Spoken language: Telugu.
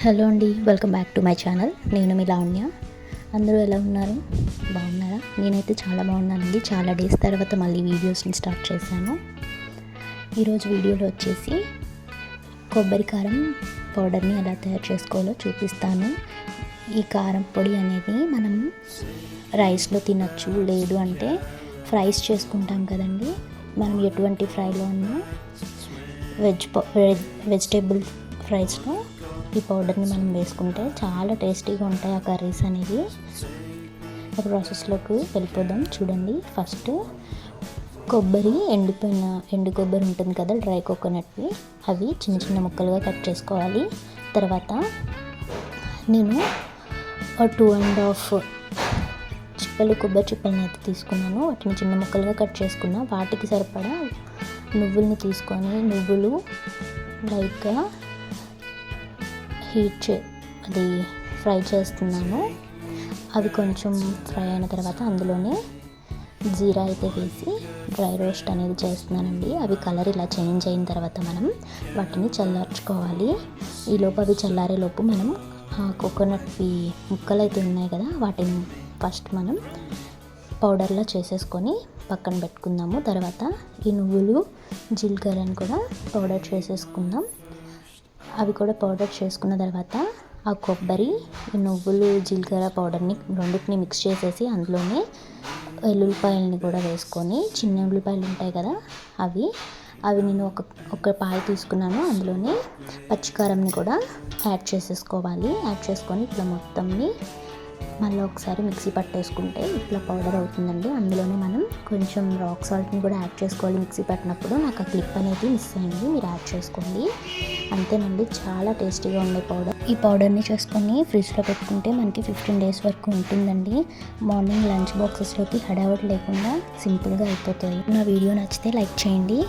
హలో అండి, welcome back to my channel. నేను మీ లావణ్య. అందరూ ఎలా ఉన్నారు? బాగున్నారా? నేనైతే చాలా బాగున్నానండి. చాలా డేస్ తర్వాత మళ్ళీ వీడియోస్ని స్టార్ట్ చేశాను. ఈరోజు వీడియోలో వచ్చేసి కొబ్బరి కారం పౌడర్ని ఎలా తయారు చేసుకోవాలో చూపిస్తాను. ఈ కారం పొడి అనేది మనం రైస్లో తినచ్చు, లేదు అంటే ఫ్రైస్ చేసుకుంటాం కదండి. మనం ఎటువంటి ఫ్రైలో ఉన్నా వెజిటేబుల్ ఫ్రైస్లో ఈ పౌడర్ని మనం వేసుకుంటే చాలా టేస్టీగా ఉంటాయి ఆ కర్రీస్ అనేది. ఒక ప్రాసెస్లోకి వెళ్ళిపోదాం. చూడండి, ఫస్ట్ ఎండు కొబ్బరి ఉంటుంది కదా, డ్రై కోకోనట్వి, అవి చిన్న చిన్న ముక్కలుగా కట్ చేసుకోవాలి. తర్వాత నేను 2.5 కొబ్బరి చిప్పలను అయితే తీసుకున్నాను. వాటిని చిన్న ముక్కలుగా కట్ చేసుకున్నా. వాటికి సరిపడా నువ్వుల్ని తీసుకొని, నువ్వులు లైట్గా అది ఫ్రై చేస్తున్నాను. అవి కొంచెం ఫ్రై అయిన తర్వాత అందులోనే జీరా అయితే వేసి డ్రై రోస్ట్ అనేది చేస్తున్నానండి. అవి కలర్ ఇలా చేంజ్ అయిన తర్వాత మనం వాటిని చల్లార్చుకోవాలి. ఈలోపు అవి చల్లారేలోపు మనం కోకోనట్వి ముక్కలు అయితే ఉన్నాయి కదా, వాటిని ఫస్ట్ మనం పౌడర్లా చేసేసుకొని పక్కన పెట్టుకుందాము. తర్వాత ఈ నువ్వులు జీలకర్రని కూడా పౌడర్ చేసేసుకుందాం. అవి కూడా పౌడర్ చేసుకున్న తర్వాత ఆ కొబ్బరి, ఈ నువ్వులు, జీలకర్ర పౌడర్ని రెండింటిని మిక్స్ చేసేసి అందులోనే ఎల్లుల్లిపాయలని కూడా వేసుకొని, చిన్న ఉల్లిపాయలు ఉంటాయి కదా, అవి నేను ఒక పాలు తీసుకున్నాను. అందులోనే పచ్చికారంని కూడా యాడ్ చేసేసుకోవాలి. యాడ్ చేసుకొని ఇట్లా మొత్తంని మళ్ళీ ఒకసారి మిక్సీ పట్టేసుకుంటే ఇట్లా పౌడర్ అవుతుందండి. అందులోనే మనం కొంచెం రాక్ సాల్ట్ని కూడా యాడ్ చేసుకోవాలి. మిక్సీ పట్టినప్పుడు నాకు ఆ క్లిప్ అనేది మిస్ అయింది, మీరు యాడ్ చేసుకోండి. అంతేనండి, చాలా టేస్టీగా ఉండే పౌడర్. ఈ పౌడర్ని చేసుకొని ఫ్రిడ్జ్లో పెట్టుకుంటే మనకి 15 days వరకు ఉంటుందండి. మార్నింగ్ లంచ్ బాక్సెస్లోకి హడావుడి లేకుండా సింపుల్గా అయిపోతాయి. నా వీడియో నచ్చితే లైక్ చేయండి.